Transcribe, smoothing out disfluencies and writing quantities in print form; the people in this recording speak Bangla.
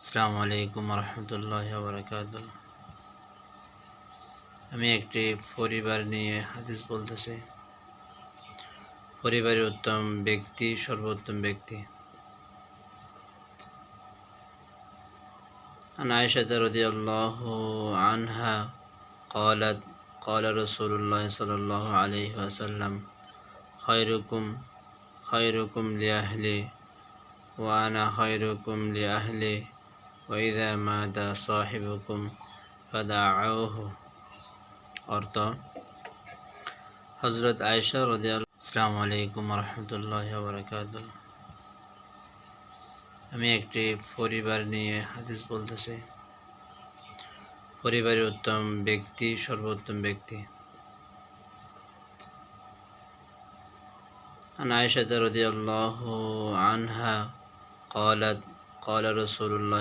আসসালামু আলাইকুম রহমতুল্লাহি ওয়া বারাকাতুহু। আমি একটি পরিবার নিয়ে হাদিস বলতেছি। পরিবারের উত্তম ব্যক্তি সর্বোত্তম ব্যক্তি। عن عائشة رضي الله عنها قالت قال رسول الله صلى الله عليه وسلم خيركم لأهلي وأنا خيركم لأهلي وإذا مات صاحبكم فدعوه। অর্থ, হযরত আয়েশা রাদিয়াল্লাহু। আসসালামু আলাইকুম রহমতুল্লাহি ওয়া বারাকাতুহু। আমি একটি পরিবার নিয়ে হাদিস বলতেছি। পরিবারের উত্তম ব্যক্তি সর্বোত্তম ব্যক্তি। عن عائشة رضي الله عنها قالت قال رسول الله